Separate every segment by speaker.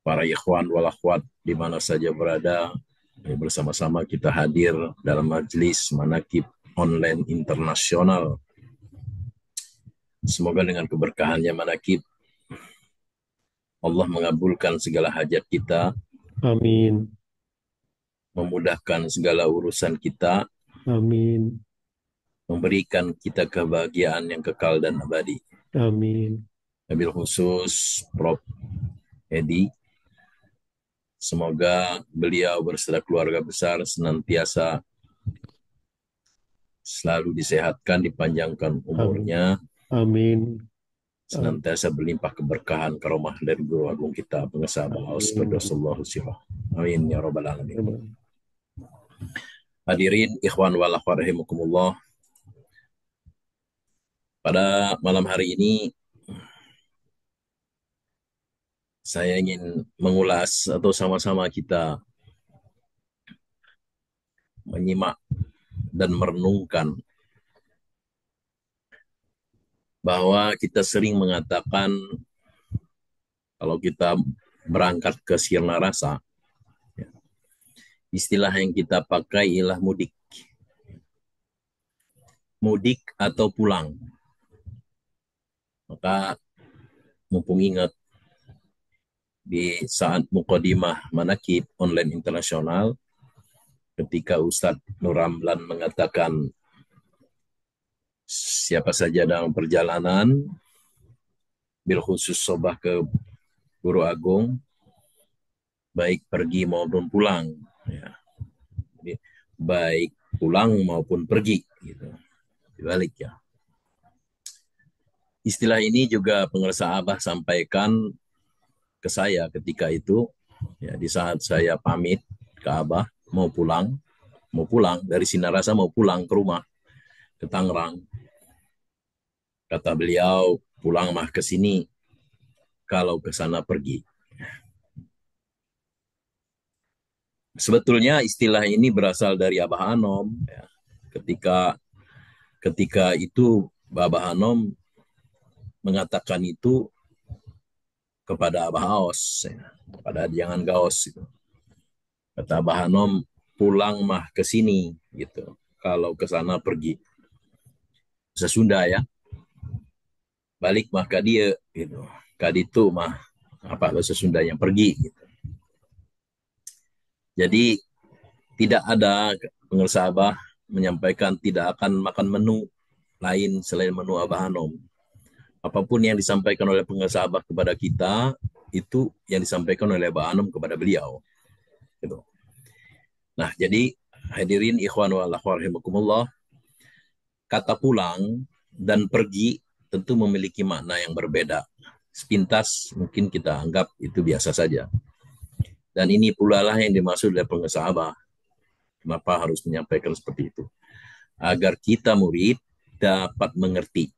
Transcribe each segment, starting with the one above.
Speaker 1: para ikhwan wal akhwat di mana saja berada, bersama-sama kita hadir dalam majelis manakib online internasional. Semoga dengan keberkahannya manakib Allah mengabulkan segala hajat kita,
Speaker 2: Amin.
Speaker 1: memudahkan segala urusan kita,
Speaker 2: Amin.
Speaker 1: memberikan kita kebahagiaan yang kekal dan abadi.
Speaker 2: Amin.
Speaker 1: Wabil khusus Prof. Edi, semoga beliau berserta keluarga besar senantiasa selalu disehatkan, dipanjangkan
Speaker 2: Amin.
Speaker 1: umurnya,
Speaker 2: Amin.
Speaker 1: senantiasa berlimpah keberkahan karomah dari guru agung kita pengesah Bahaus
Speaker 2: Amin.
Speaker 1: Qaddasallahu sirah. Amin ya rabbal alamin.
Speaker 2: Amin.
Speaker 1: Hadirin ikhwan wal akhwat rahimakumullah, pada malam hari ini saya ingin mengulas atau sama-sama kita menyimak dan merenungkan bahwa kita sering mengatakan kalau kita berangkat ke sirna rasa, istilah yang kita pakai ialah mudik. Mudik atau pulang. Maka mumpung ingat di saat Muqaddimah Manakib online internasional, ketika Ustadz Nur Ramlan mengatakan siapa saja dalam perjalanan, bil khusus sobah ke Guru Agung, baik pergi maupun pulang. Ya. Jadi, baik pulang maupun pergi. Gitu. Dibalik ya. Istilah ini juga pengersa Abah sampaikan ke saya ketika itu, ya, di saat saya pamit ke Abah, mau pulang dari Sinarasa, mau pulang ke rumah, ke Tangerang. Kata beliau, pulang mah ke sini, kalau ke sana pergi. Sebetulnya istilah ini berasal dari Abah Anom. Ya. Ketika ketika itu Abah Anom mengatakan itu kepada Abah Aos, ya, kepada jangan Gaos. Gitu. Kata Abah Anom, pulang mah ke sini, gitu. Kalau ke sana pergi. Bahasa Sunda ya, balik mah ke dia, gitu. Kaditu mah apa bahasa Sunda yang pergi, gitu. Jadi tidak ada pengersa Abah menyampaikan tidak akan makan menu lain selain menu Abah Hanom. Apapun yang disampaikan oleh pengersa Abah kepada kita, itu yang disampaikan oleh Abah Hanom kepada beliau. Gitu. Nah, jadi hadirin ikhwan wal akhwat rahimakumullah, kata pulang dan pergi tentu memiliki makna yang berbeda. Sepintas mungkin kita anggap itu biasa saja. Dan ini pula lah yang dimaksud oleh pengersa Abah. Kenapa harus menyampaikan seperti itu? Agar kita murid dapat mengerti.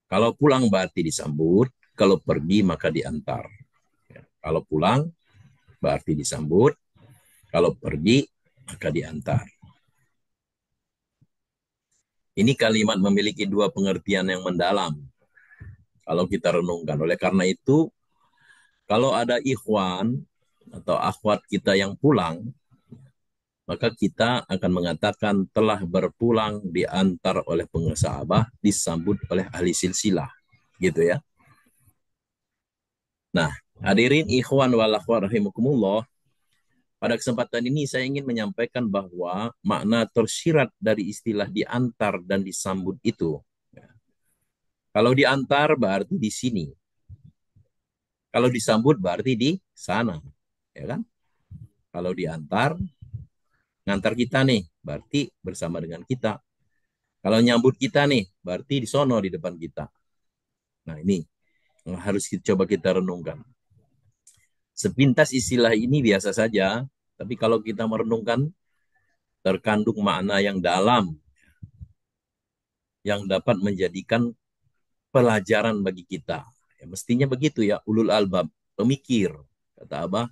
Speaker 1: Kalau pulang berarti disambut, kalau pergi maka diantar. Kalau pulang berarti disambut, kalau pergi maka diantar. Ini kalimat memiliki dua pengertian yang mendalam kalau kita renungkan. Oleh karena itu, kalau ada ikhwan atau akhwat kita yang pulang, maka kita akan mengatakan telah berpulang diantar oleh pengusaha Abah, disambut oleh ahli silsilah. Gitu ya. Nah, hadirin ikhwan wal akhwat rahimakumullah, pada kesempatan ini saya ingin menyampaikan bahwa makna tersirat dari istilah diantar dan disambut itu. Kalau diantar berarti di sini. Kalau disambut berarti di sana. Ya kan? Kalau diantar, ngantar kita nih, berarti bersama dengan kita. Kalau nyambut kita nih, berarti di sono di depan kita. Nah ini harus coba kita renungkan. Sepintas istilah ini biasa saja, tapi kalau kita merenungkan, terkandung makna yang dalam, yang dapat menjadikan pelajaran bagi kita. Ya, mestinya begitu ya, ulul albab, pemikir. Kata Abah,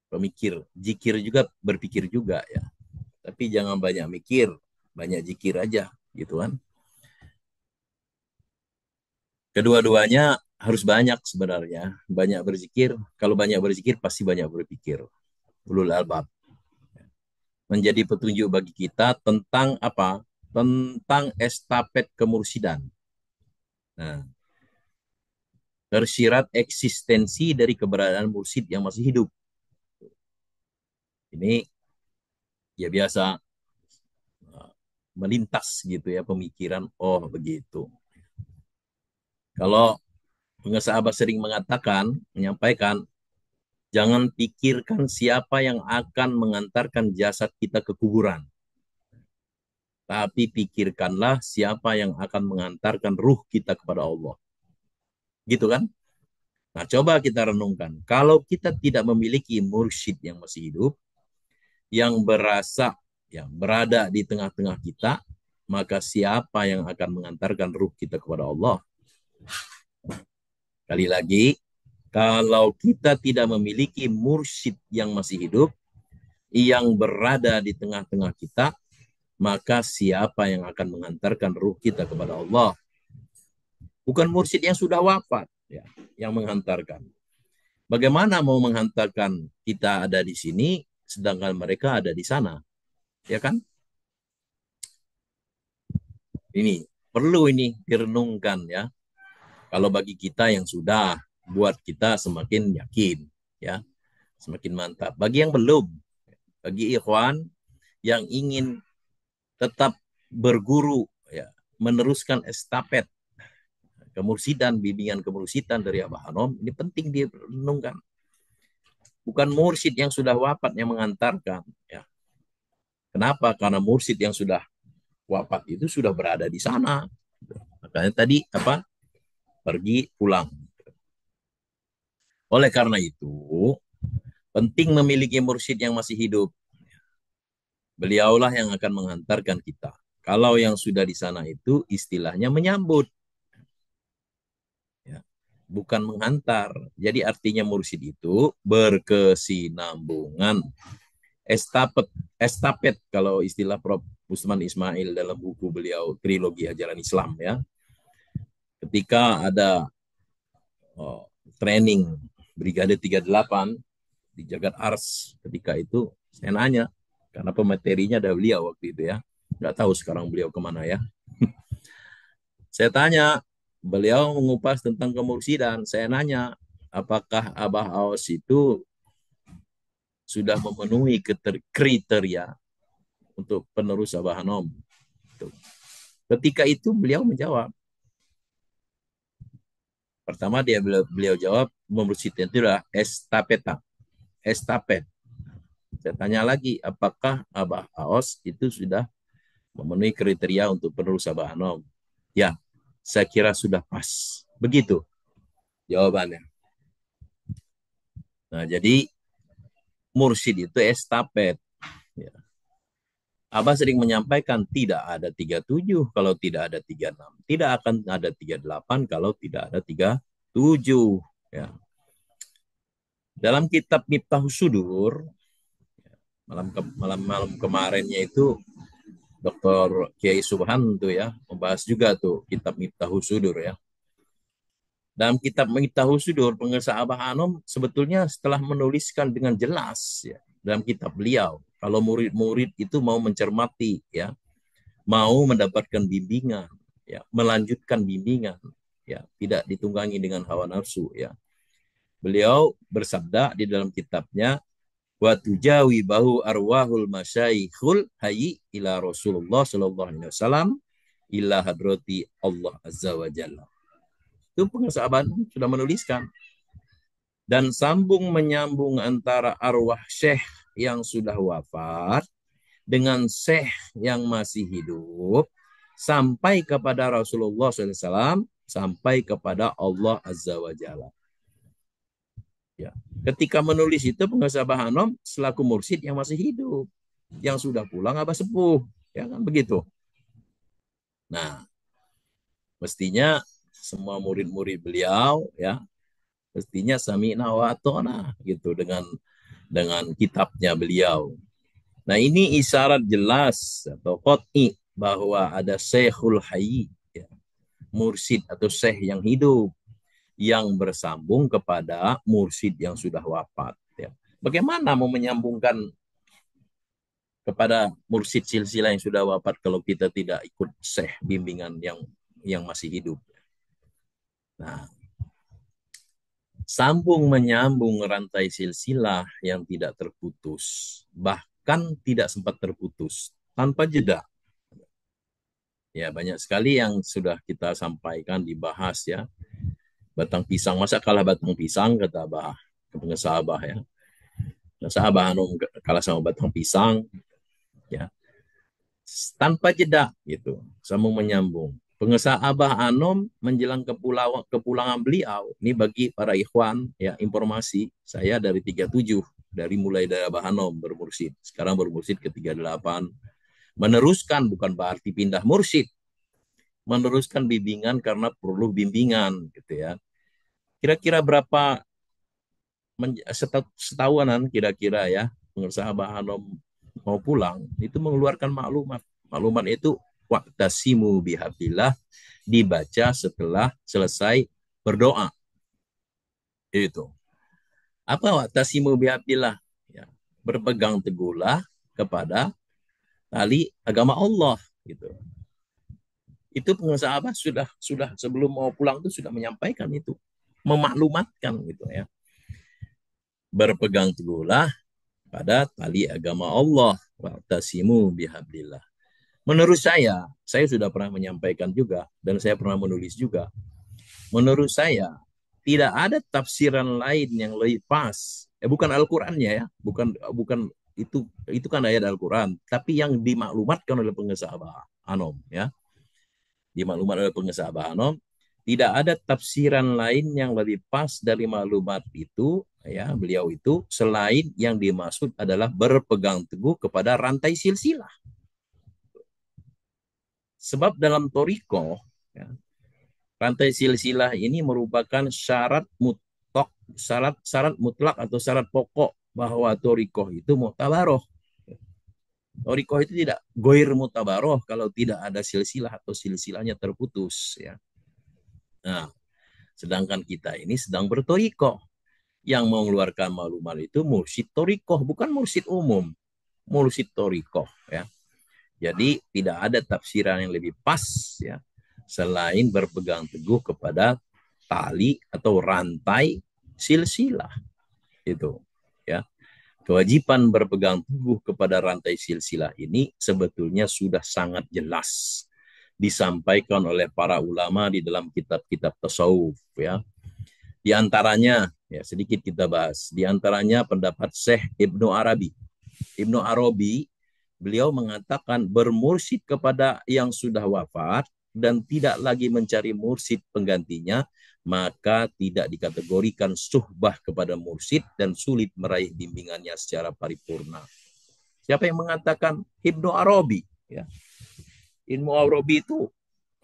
Speaker 1: pemikir. Jikir juga, berpikir juga ya. Tapi jangan banyak mikir, banyak jikir aja, gitu kan. Kedua-duanya harus banyak sebenarnya, banyak berzikir. Kalau banyak berzikir pasti banyak berpikir. Ulul albab menjadi petunjuk bagi kita tentang apa? Tentang estafet kemursidan. Nah, tersirat eksistensi dari keberadaan mursid yang masih hidup. Ini ya biasa melintas gitu ya pemikiran, oh begitu. Kalau pengusaha sering mengatakan, menyampaikan, jangan pikirkan siapa yang akan mengantarkan jasad kita ke kuburan, tapi pikirkanlah siapa yang akan mengantarkan ruh kita kepada Allah. Gitu kan? Nah, coba kita renungkan. Kalau kita tidak memiliki mursyid yang masih hidup, yang berasa, yang berada di tengah-tengah kita, maka siapa yang akan mengantarkan ruh kita kepada Allah? Kali lagi, kalau kita tidak memiliki mursyid yang masih hidup, yang berada di tengah-tengah kita, maka siapa yang akan mengantarkan ruh kita kepada Allah? Bukan mursyid yang sudah wafat ya, yang menghantarkan. Bagaimana mau menghantarkan kita ada di sini, sedangkan mereka ada di sana? Ya kan? Ini perlu ini direnungkan ya. Kalau bagi kita yang sudah, buat kita semakin yakin ya, semakin mantap. Bagi yang belum, bagi ikhwan yang ingin tetap berguru ya, meneruskan estafet kemursidan, bimbingan kemursidan dari Abah Hanom, ini penting direnungkan. Bukan mursyid yang sudah wafat yang mengantarkan ya. Kenapa? Karena mursyid yang sudah wafat itu sudah berada di sana. Makanya tadi apa? Pergi pulang. Oleh karena itu, penting memiliki mursyid yang masih hidup. Beliaulah yang akan menghantarkan kita. Kalau yang sudah di sana itu istilahnya menyambut, ya, bukan menghantar. Jadi artinya mursyid itu berkesinambungan. Estafet, estafet kalau istilah Prof. Usman Ismail dalam buku beliau Trilogi Ajaran Islam ya. Ketika ada training Brigade 38 di Jagat Ars ketika itu, saya nanya, karena pematerinya ada beliau waktu itu ya, nggak tahu sekarang beliau kemana ya. Saya tanya, beliau mengupas tentang kemursidan, saya nanya, apakah Abah Aos itu sudah memenuhi kriteria untuk penerus Abah Hanom? Ketika itu beliau menjawab, pertama beliau jawab, memursidan itu adalah estafet. Saya tanya lagi, apakah Abah Aos itu sudah memenuhi kriteria untuk penerus Abah Hanom? Ya, saya kira sudah pas. Begitu jawabannya. Nah, jadi mursyid itu estafet. Ya. Abah sering menyampaikan tidak ada 37 kalau tidak ada 36. Tidak akan ada 38 kalau tidak ada 37. Ya. Dalam kitab Miftahus Sudur, malam kemarinnya itu Dr. Kiai Subhan tuh ya membahas juga tuh kitab Miftahus Sudur ya. Dalam kitab Miftahus Sudur, pengesah Abah Anom sebetulnya setelah menuliskan dengan jelas ya dalam kitab beliau, kalau murid-murid itu mau mencermati ya, mau mendapatkan bimbingan ya, melanjutkan bimbingan ya, tidak ditunggangi dengan hawa nafsu ya. Beliau bersabda di dalam kitabnya, wa tujawi bahu arwahul masyaikhul hayyi ila Rasulullah sallallahu alaihi wasallam ila hadrati Allah azza wa jalla. Itu pengesahabat sudah menuliskan, dan sambung menyambung antara arwah syekh yang sudah wafat dengan syekh yang masih hidup sampai kepada Rasulullah SAW, sampai kepada Allah azza wa jalla. Ya. Ketika menulis itu pengusaha Hanom selaku mursyid yang masih hidup, yang sudah pulang abah sepuh, ya kan begitu. Nah, mestinya semua murid-murid beliau ya, mestinya sami'na wa ata'na gitu dengan kitabnya beliau. Nah, ini isyarat jelas atau qat'i bahwa ada syekhul hayy, ya, mursyid atau syekh yang hidup yang bersambung kepada mursyid yang sudah wafat. Ya. Bagaimana mau menyambungkan kepada mursyid silsilah yang sudah wafat kalau kita tidak ikut syekh bimbingan yang masih hidup? Nah, sambung menyambung rantai silsilah yang tidak terputus, bahkan tidak sempat terputus tanpa jeda. Ya, banyak sekali yang sudah kita sampaikan, dibahas ya. Batang pisang, masa kalah batang pisang, kata Abah, pengesah Abah ya. Masa Abah Hanum kalah sama batang pisang, ya. Tanpa jeda gitu, sambung menyambung. Pengesah Abah Anom menjelang kepulangan beliau, ini bagi para ikhwan ya, informasi saya dari 37, mulai dari Abah Anom bermursyid, sekarang bermursyid ke 38, meneruskan bukan berarti pindah mursyid, meneruskan bimbingan karena perlu bimbingan gitu ya. Kira-kira berapa setahunan kira-kira ya, pengusaha Abah Anom mau pulang itu mengeluarkan maklumat. Maklumat itu waqtasimu bihablillah dibaca setelah selesai berdoa. Itu. Apa waqtasimu bihablillah? Ya, berpegang teguhlah kepada tali agama Allah gitu. Itu pengusaha Abah sudah sebelum mau pulang itu sudah menyampaikan itu, memaklumatkan gitu ya. Berpegang teguhlah pada tali agama Allah, wa'tasimu bihablillah. Menurut saya sudah pernah menyampaikan juga dan saya pernah menulis juga. Menurut saya tidak ada tafsiran lain yang lebih pas. Bukan Al-Qur'annya ya, bukan bukan itu kan ayat Al-Qur'an, tapi yang dimaklumatkan oleh pengesah Anom ya. Dimaklumat oleh pengesah Anom, tidak ada tafsiran lain yang lebih pas dari maklumat itu ya, beliau itu, selain yang dimaksud adalah berpegang teguh kepada rantai silsilah. Sebab dalam toriko ya, rantai silsilah ini merupakan syarat mutlak, syarat mutlak atau syarat pokok bahwa toriko itu mutabaroh. Toriko itu tidak goir mutabaroh kalau tidak ada silsilah atau silsilahnya terputus ya. Nah, sedangkan kita ini sedang bertoriko. Yang mengeluarkan maklumat itu mursyid torikoh, bukan mursyid umum, mursyid torikoh ya. Jadi tidak ada tafsiran yang lebih pas ya selain berpegang teguh kepada tali atau rantai silsilah itu ya. Kewajiban berpegang teguh kepada rantai silsilah ini sebetulnya sudah sangat jelas disampaikan oleh para ulama di dalam kitab-kitab tasawuf ya. Di antaranya ya sedikit kita bahas. Di antaranya pendapat Syekh Ibnu Arabi. Ibnu Arabi beliau mengatakan bermursyid kepada yang sudah wafat dan tidak lagi mencari mursyid penggantinya, maka tidak dikategorikan suhbah kepada mursyid dan sulit meraih bimbingannya secara paripurna. Siapa yang mengatakan? Ibnu Arabi. Ya. Ibnu Arabi itu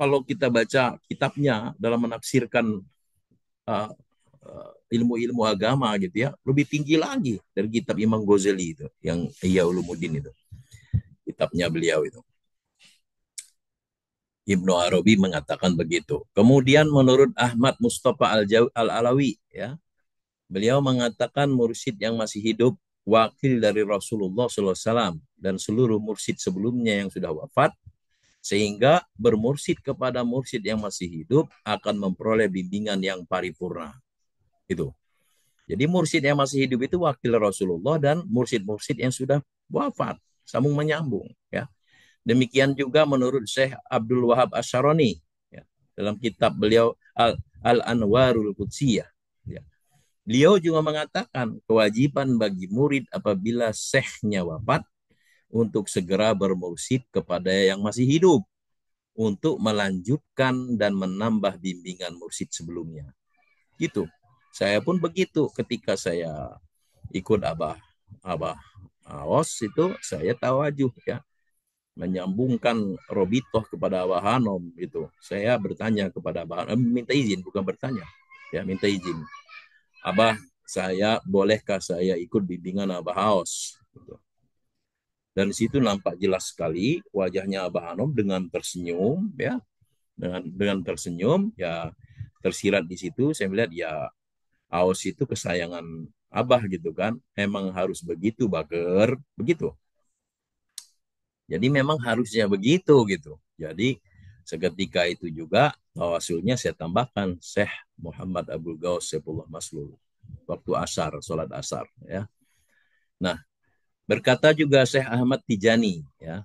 Speaker 1: kalau kita baca kitabnya dalam menafsirkan uh, ilmu-ilmu agama gitu ya, lebih tinggi lagi dari kitab Imam Ghazali itu, yang Ihya Ulumuddin itu, kitabnya beliau itu. Ibnu Arabi mengatakan begitu. Kemudian menurut Ahmad Mustafa Al-Alawi ya, beliau mengatakan mursyid yang masih hidup wakil dari Rasulullah SAW dan seluruh mursyid sebelumnya yang sudah wafat, sehingga bermursyid kepada mursyid yang masih hidup akan memperoleh bimbingan yang paripurna. Itu. Jadi mursyid yang masih hidup itu wakil Rasulullah dan mursyid-mursyid yang sudah wafat, sambung menyambung ya. Demikian juga menurut Syekh Abdul Wahab Asy'arani ya, dalam kitab beliau Al-Anwarul Qudsiyah ya. Beliau juga mengatakan kewajiban bagi murid apabila syekhnya wafat untuk segera bermursyid kepada yang masih hidup untuk melanjutkan dan menambah bimbingan mursyid sebelumnya. Gitu. Saya pun begitu ketika saya ikut Abah Aos itu, saya tawajuh ya, menyambungkan Robitoh kepada Abah Hanom itu. Saya bertanya kepada Abah Hanom, minta izin, bukan bertanya. Ya, minta izin. Abah, saya bolehkah saya ikut bimbingan Abah Aos? Gitu. Dan di situ nampak jelas sekali wajahnya Abah Hanom dengan tersenyum ya, dengan tersenyum ya, tersirat di situ, saya melihat ya Aus itu kesayangan Abah gitu kan. Emang harus begitu, Bager, begitu. Jadi memang harusnya begitu gitu. Jadi seketika itu juga tawasulnya saya tambahkan Syekh Muhammad Abdul Ghaus Saifullah Maslul waktu asar, sholat asar ya. Nah, berkata juga Syekh Ahmad Tijani ya,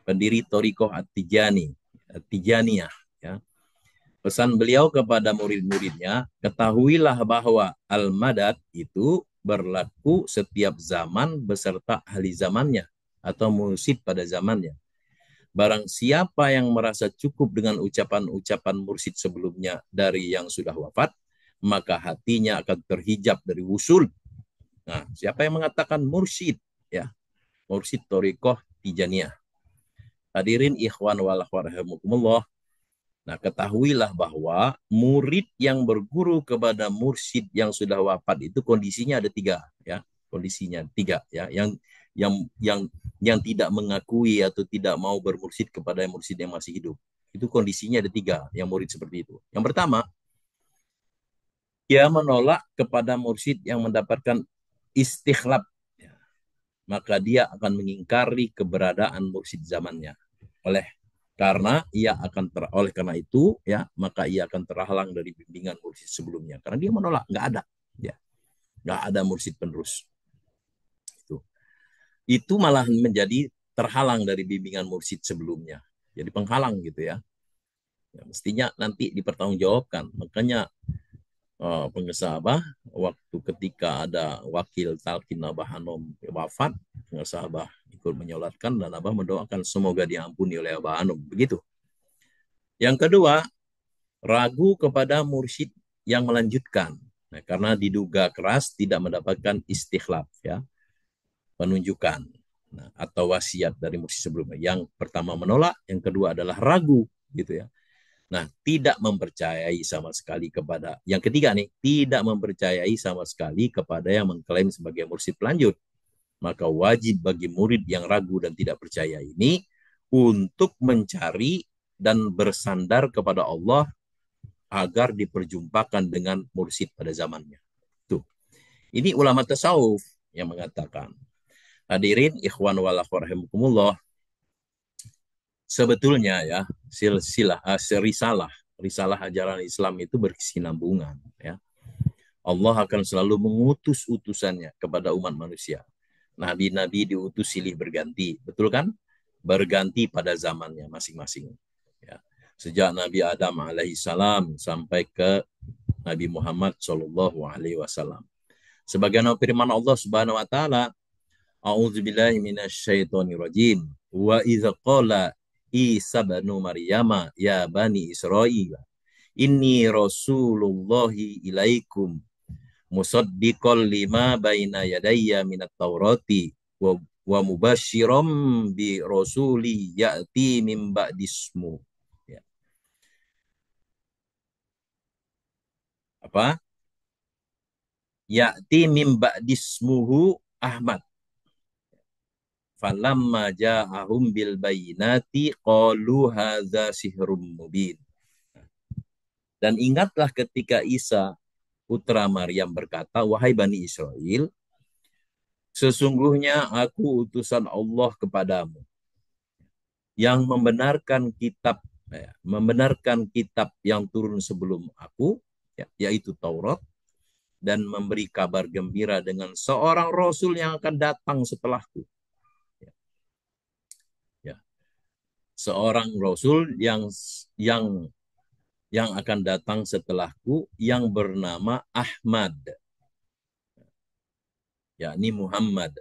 Speaker 1: pendiri Thariqah At-Tijani, At-Tijaniyah ya. Pesan beliau kepada murid-muridnya, ketahuilah bahwa al-madad itu berlaku setiap zaman beserta ahli zamannya atau mursyid pada zamannya. Barang siapa yang merasa cukup dengan ucapan-ucapan mursyid sebelumnya dari yang sudah wafat, maka hatinya akan terhijab dari wusul. Nah, siapa yang mengatakan mursyid? Ya, mursyid Thariqah Tijaniyah. Hadirin ikhwan wal akhwat rahimakumullah. Nah, ketahuilah bahwa murid yang berguru kepada mursyid yang sudah wafat itu kondisinya ada tiga, ya. Kondisinya tiga, ya. Yang yang yang tidak mengakui atau tidak mau bermursyid kepada mursyid yang masih hidup. Itu kondisinya ada tiga, yang murid seperti itu. Yang pertama, dia menolak kepada mursyid yang mendapatkan istikhlaf, ya. Maka dia akan mengingkari keberadaan mursyid zamannya. Oleh karena itu ya maka ia akan terhalang dari bimbingan mursyid sebelumnya karena dia menolak, nggak ada, ya, nggak ada mursyid penerus. Itu malah menjadi terhalang dari bimbingan mursyid sebelumnya, jadi penghalang gitu ya. Ya mestinya nanti dipertanggungjawabkan. Makanya pengesabah waktu ketika ada wakil talqin Abah Hanom wafat, pengesabah ikut menyolatkan dan Abah mendoakan semoga diampuni oleh Abah Hanom, begitu. Yang kedua, ragu kepada mursyid yang melanjutkan. Nah, karena diduga keras tidak mendapatkan istikhlaf, ya, penunjukan, nah, atau wasiat dari mursyid sebelumnya. Yang pertama menolak, yang kedua adalah ragu, gitu ya. Nah, tidak mempercayai sama sekali kepada yang ketiga nih, tidak mempercayai sama sekali kepada yang mengklaim sebagai mursyid pelanjut. Maka wajib bagi murid yang ragu dan tidak percaya ini untuk mencari dan bersandar kepada Allah agar diperjumpakan dengan mursyid pada zamannya. Tuh. Ini ulama tasawuf yang mengatakan. Hadirin ikhwan wal akhwat rahimakumullah. Sebetulnya ya, risalah ajaran Islam itu berkesinambungan ya. Allah akan selalu mengutus utusannya kepada umat manusia. Nabi-nabi diutus silih berganti, betul kan? Berganti pada zamannya masing-masing. Ya. Sejak Nabi Adam alaihissalam sampai ke Nabi Muhammad Shallallahu Alaihi Wasallam. Sebagaimana firman Allah Subhanahu Wa Taala, A'udzubillahi minasyaitonirrajim. Wa idza qala Isa bin Maryam ya bani Israil, inni rasulullahi ilaikum musaddiqal lima baina yadayya minat taurati wa mubasyiram bi rasuli ya'ti min ba'dismu. Ya. Apa? Ya'ti min ba'dismuhu Ahmad. Falamma ja'ahum bil bayinati qalu hadza sihrum mubin. Dan ingatlah ketika Isa putra Maryam berkata, wahai Bani Israel, sesungguhnya aku utusan Allah kepadamu yang membenarkan kitab yang turun sebelum aku, ya, yaitu Taurat, dan memberi kabar gembira dengan seorang Rasul yang akan datang setelahku. Ya. Ya. Seorang Rasul yang akan datang setelahku yang bernama Ahmad, yakni Muhammad.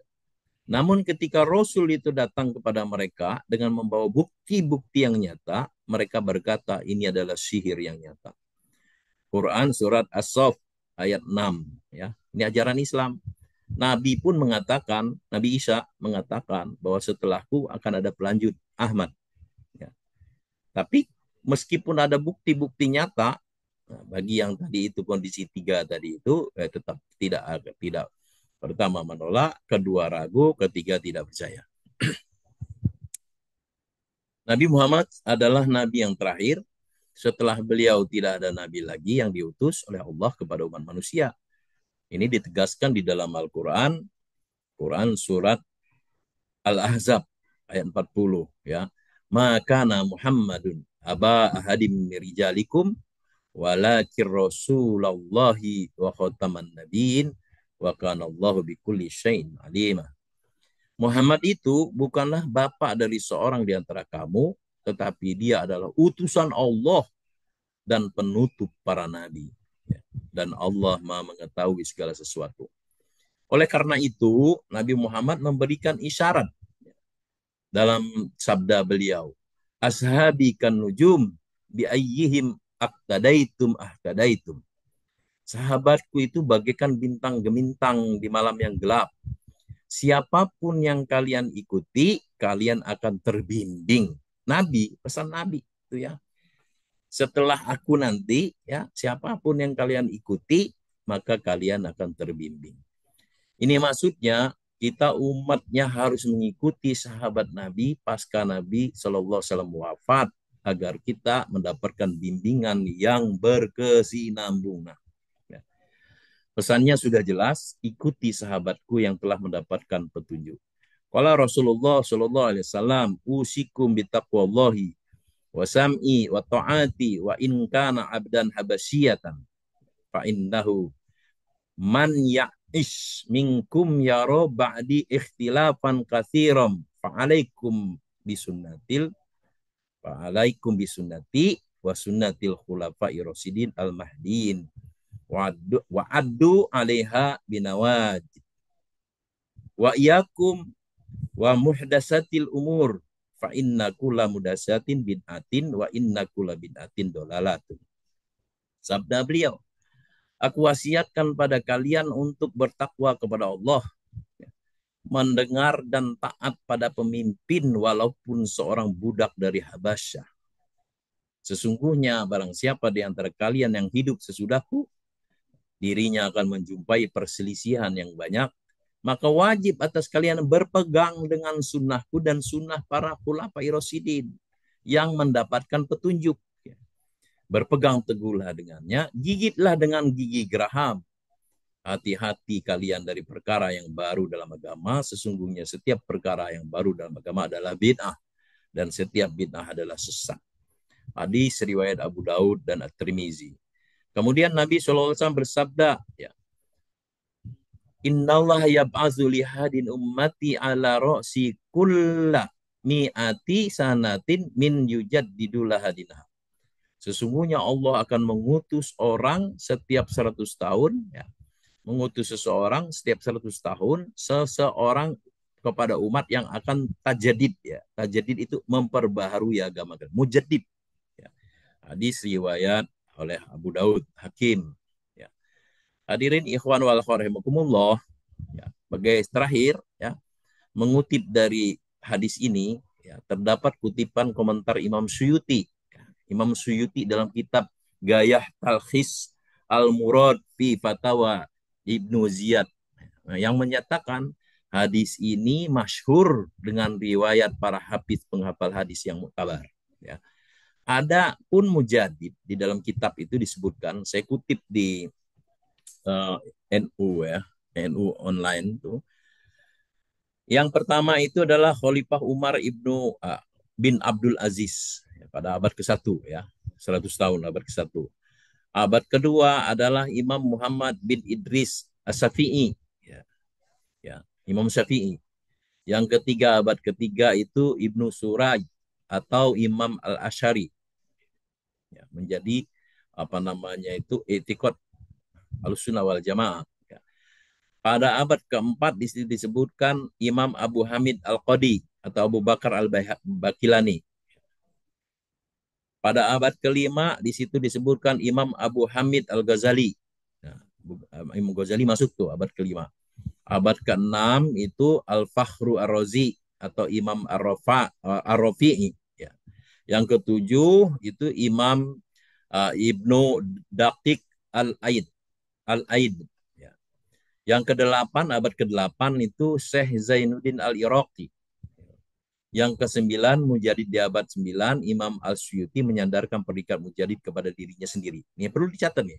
Speaker 1: Namun ketika Rasul itu datang kepada mereka dengan membawa bukti-bukti yang nyata, mereka berkata ini adalah sihir yang nyata. Quran surat As-Saff ayat 6. Ya. Ini ajaran Islam. Nabi pun mengatakan, Nabi Isa mengatakan bahwa setelahku akan ada pelanjut Ahmad. Ya. Tapi meskipun ada bukti-bukti nyata, nah, bagi yang tadi itu kondisi tiga tadi itu tetap tidak. Pertama menolak, kedua ragu, ketiga tidak percaya. Nabi Muhammad adalah nabi yang terakhir Setelah beliau tidak ada nabi lagi yang diutus oleh Allah kepada umat manusia. Ini ditegaskan di dalam Al-Quran, Quran surat Al-Ahzab ayat 40 ya. Maka Muhammadun aba ahadim mirijalikum walakin rasulallahi wa khataman nabiyyin wa kana Allahu bikulli syai'in alimah. Muhammad itu bukanlah bapak dari seorang di antara kamu, tetapi dia adalah utusan Allah dan penutup para nabi. Dan Allah Maha mengetahui segala sesuatu. Oleh karena itu, Nabi Muhammad memberikan isyarat dalam sabda beliau. Ashabi kan nujum bi ayyihim ahtadaitum. Sahabatku itu bagaikan bintang gemintang di malam yang gelap. Siapapun yang kalian ikuti, kalian akan terbimbing. Nabi, pesan Nabi itu ya. Setelah aku nanti, ya, siapapun yang kalian ikuti, maka kalian akan terbimbing. Ini maksudnya kita umatnya harus mengikuti sahabat Nabi pasca Nabi Shallallahu Alaihi Wasallam wafat agar kita mendapatkan bimbingan yang berkesinambungan. Ya. Pesannya sudah jelas, ikuti sahabatku yang telah mendapatkan petunjuk. Qala Rasulullah Shallallahu Alaihi Wasallam, usikum bitaqwallahi wa sam'i wa ta'ati wa in kana abdan habasiyatan fa innahu man ya'ish minkum yaro ba'di ikhtilafan katsiran fa'alaikum bisunnati wa sunnatil khulafa'i rasyidin al mahdiin wa addu 'alaiha binawaj wa iyakum wa muhdasatil umur fa inna kulla muhdasatin bid'atin wa inna kulla bid'atin dolalatun. Sabda beliau, aku wasiatkan pada kalian untuk bertakwa kepada Allah, mendengar dan taat pada pemimpin walaupun seorang budak dari Habasyah. Sesungguhnya barang siapa di antara kalian yang hidup sesudahku, dirinya akan menjumpai perselisihan yang banyak, maka wajib atas kalian berpegang dengan sunnahku dan sunnah para khulafa'i rasyidin yang mendapatkan petunjuk. Berpegang teguhlah dengannya, gigitlah dengan gigi geraham. Hati-hati kalian dari perkara yang baru dalam agama. Sesungguhnya setiap perkara yang baru dalam agama adalah bid'ah. Dan setiap bid'ah adalah sesat. Hadis riwayat Abu Daud dan At-Tirmizi. Kemudian Nabi SAW bersabda, ya, Innallaha yab'azu lihadin ummati ala ro'si kulla mi'ati sanatin min yujaddidu lahadinah. Sesungguhnya Allah akan mengutus orang setiap 100 tahun, ya, mengutus seseorang setiap 100 tahun, seseorang kepada umat yang akan tajadid, ya. Tajadid itu memperbaharui agama. Mujaddid. Ya. Hadis riwayat oleh Abu Daud, Hakim. Ya. Hadirin ikhwan wal rahimakumullah. Ya. Sebagai terakhir, ya, mengutip dari hadis ini, ya, terdapat kutipan komentar Imam Suyuti. Imam Suyuti dalam kitab Gayah Talkhis Al-Murad fi Fatawa Ibnu Ziyad, yang menyatakan hadis ini masyhur dengan riwayat para hafiz penghafal hadis yang muktabar. Ya. Ada pun mujadid di dalam kitab itu disebutkan, saya kutip di NU, ya, NU online itu. Yang pertama itu adalah Khalifah Umar bin Abdul Aziz, ya, pada abad ke-1, ya, 100 tahun abad ke-1. Abad kedua adalah Imam Muhammad bin Idris As-Syafi'i, ya, ya, Imam Syafi'i. Yang ketiga, abad ketiga itu Ibnu Suraj atau Imam Al-Asy'ari, ya, menjadi apa namanya itu i'tiqad Ahlussunnah wal Jamaah. Ya. Pada abad keempat disebutkan Imam Abu Hamid Al-Qadi atau Abu Bakar Al-Bakilani. Pada abad kelima di situ disebutkan Imam Abu Hamid Al-Ghazali. Nah, Imam Ghazali masuk tuh abad kelima. Abad ke-6 itu Al-Fakhru Ar-Razi atau Imam Ar-Rafi'i. Ya. Yang ke-7 itu Imam Ibnu Daqiq Al-Aid. Ya. Yang ke-8, abad ke-8 itu Syekh Zainuddin Al-Iraqi. Yang kesembilan, mujadid di abad 9, Imam Al-Suyuti menyandarkan predikat mujadid kepada dirinya sendiri. Ini perlu dicatat nih.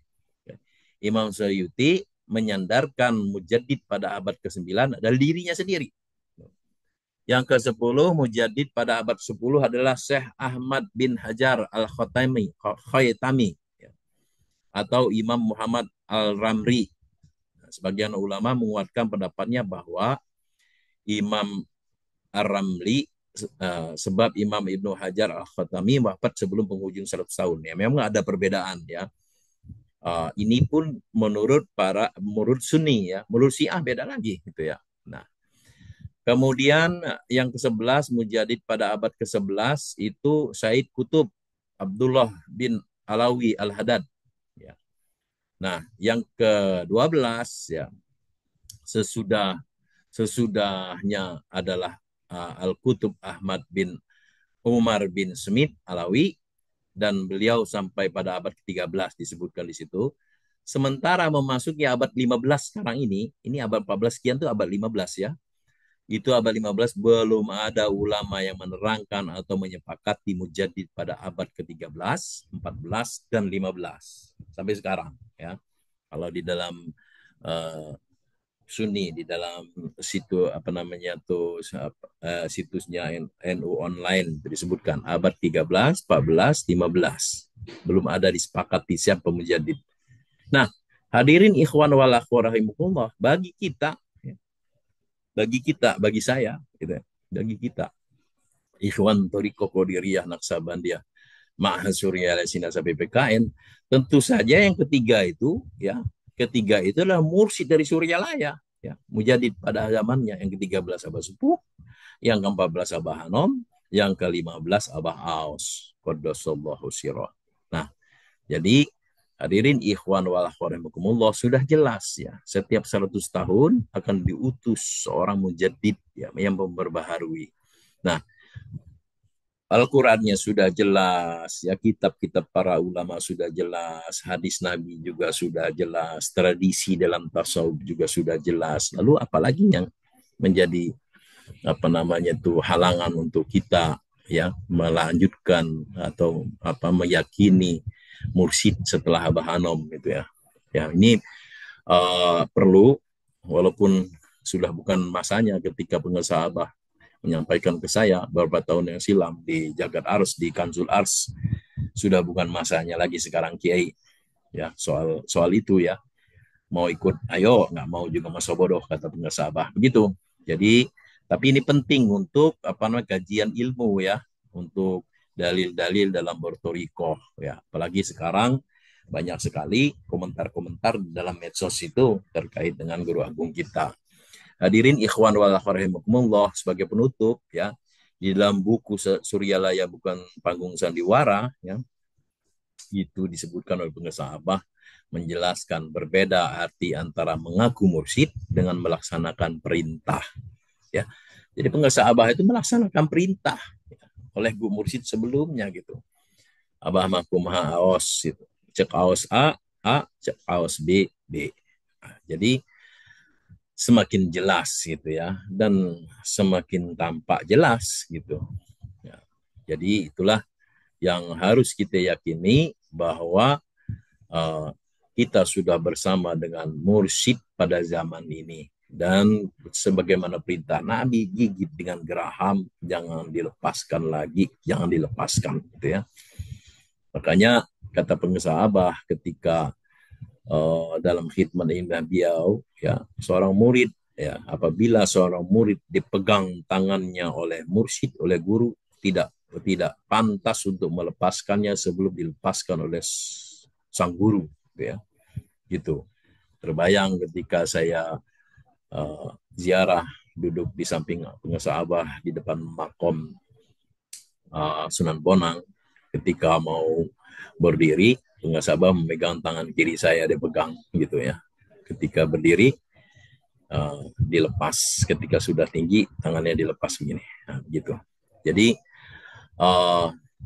Speaker 1: Imam Suyuti menyandarkan mujadid pada abad ke-9 dari dirinya sendiri. Yang ke-10, mujadid pada abad 10 adalah Syekh Ahmad bin Hajar Al-Khaitami atau Imam Muhammad Al-Ramri. Sebagian ulama menguatkan pendapatnya bahwa Imam Ar-Ramli sebab Imam Ibnu Hajar Al-Khatami wafat sebelum penghujung 100 tahun. Ya, memang ada perbedaan ya. Ini pun menurut Sunni ya, menurut Syiah beda lagi gitu ya. Nah, kemudian yang ke-11, mujadid pada abad ke-11 itu Said Kutub Abdullah bin Alawi Al-Haddad ya. Nah, yang ke-12 ya, sesudahnya adalah Al-Kutub Ahmad bin Umar bin Smith Alawi, dan beliau sampai pada abad ke-13 disebutkan di situ. Sementara memasuki abad 15 sekarang ini abad 14 sekian tuh abad 15 ya. Itu abad 15 belum ada ulama yang menerangkan atau menyepakati mujadid pada abad ke-13, 14 dan 15 sampai sekarang ya. Kalau di dalam uh, Sunni, di dalam situ apa namanya tuh situsnya NU online disebutkan abad 13, 14, 15 belum ada disepakati siapa mujadid. Nah, hadirin ikhwan wal akhwat rahimakumullah, bagi saya gitu ya, bagi kita ikhwan Thariqah Qadiriyah Naksabandiyah Ma'had Surya Al-Sina sampai PKN, tentu saja yang ketiga itu adalah mursyid dari Suryalaya ya, mujadid pada zamannya, yang ke-13 Abah Sepuh, yang ke-14 Abah Hanom, yang ke-15 Abah Aus qaddasallahu sirah. Nah, jadi hadirin ikhwan wal akhwat rahimakumullah, sudah jelas ya, setiap 100 tahun akan diutus seorang mujadid ya, yang memperbaharui. Nah, Al-Qurannya sudah jelas, ya kitab-kitab para ulama sudah jelas, hadis Nabi juga sudah jelas, tradisi dalam tasawuf juga sudah jelas. Lalu apalagi yang menjadi apa namanya tuh halangan untuk kita ya melanjutkan atau meyakini mursyid setelah Abah Hanom gitu ya. Ya ini perlu, walaupun sudah bukan masanya ketika pengusaha Abah menyampaikan ke saya beberapa tahun yang silam di Jagat Ars, di Kanzul Ars, sudah bukan masanya lagi sekarang Kiai ya, soal itu ya, mau ikut ayo, nggak mau juga masa bodoh kata pengusaha Abah begitu. Jadi tapi ini penting untuk kajian ilmu ya, untuk dalil-dalil dalam bertorikoh ya, apalagi sekarang banyak sekali komentar-komentar dalam medsos itu terkait dengan guru agung kita. Hadirin ikhwan wal akhwat rahimakumullah, sebagai penutup ya, di dalam buku Suryalaya Bukan Panggung Sandiwara ya, itu disebutkan oleh pengesah Abah menjelaskan berbeda arti antara mengaku mursyid dengan melaksanakan perintah ya. Jadi pengesah Abah itu melaksanakan perintah ya, oleh guru mursyid sebelumnya gitu. Abah makumaha aos gitu. Cek aos A, cek aos B. Nah, jadi semakin jelas gitu ya, dan semakin tampak jelas gitu ya. Jadi itulah yang harus kita yakini, bahwa uh, kita sudah bersama dengan mursyid pada zaman ini, dan sebagaimana perintah Nabi, gigit dengan geraham, jangan dilepaskan lagi, jangan dilepaskan gitu ya. Makanya kata pengusaha Abah ketika dalam khidmat indah beliau ya, seorang murid ya, apabila seorang murid dipegang tangannya oleh mursyid, oleh guru, tidak tidak pantas untuk melepaskannya sebelum dilepaskan oleh sang guru ya, gitu. Terbayang ketika saya ziarah, duduk di samping pengusaha Abah di depan makom Sunan Bonang, ketika mau berdiri, pengusaha Abah memegang tangan kiri saya, dipegang gitu ya. Ketika berdiri dilepas, ketika sudah tinggi tangannya dilepas begini, nah, gitu. Jadi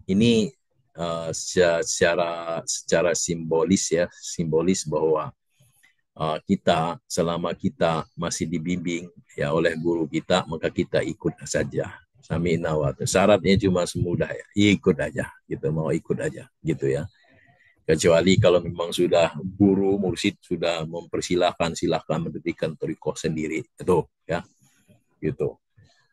Speaker 1: ini secara simbolis bahwa kita, selama kita masih dibimbing ya oleh guru kita, maka kita ikut saja Sami'na wa ata'na. Syaratnya cuma semudah ya, ikut aja gitu, mau ikut aja gitu ya. Kecuali kalau memang sudah guru mursyid sudah mempersilahkan, silahkan mendirikan thariqah sendiri itu ya gitu.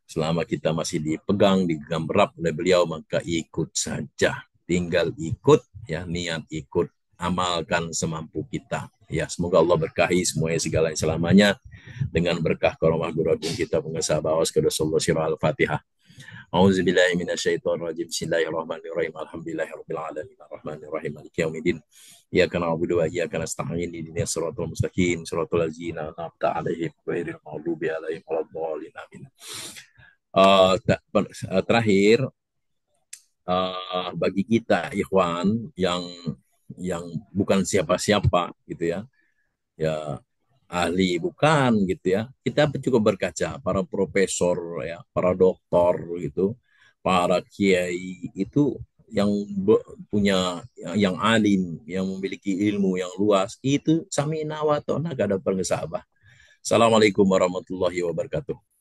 Speaker 1: Selama kita masih dipegang, digenggam erat oleh beliau, maka ikut saja. Tinggal ikut, ya niat ikut, amalkan semampu kita. Ya, semoga Allah berkahi semuanya segala selamanya dengan berkah karomah guru agung kita pengesah bawas ke Rasulullah Syirah Al-Fatihah. A'udzubillahi minasyaitonirrajim. Bismillahirrahmanirrahim. Alhamdulillahirabbil alamin. Arrahmanirrahim. Maliki yaumiddin. Iyyaka na'budu wa iyyaka nasta'in. Ihdinas siratal mustaqim. Siratal ladzina an'amta 'alaihim ghairil maghdubi 'alaihim waladdallin. Amin. Terakhir, bagi kita ikhwan yang bukan siapa-siapa gitu ya, ya ahli bukan gitu ya, kita cukup berkaca para profesor ya, para doktor gitu, para kiai itu yang punya yang alim, yang memiliki ilmu yang luas, itu sami'na wa ta'na, gak ada pengesabah. Assalamualaikum warahmatullahi wabarakatuh.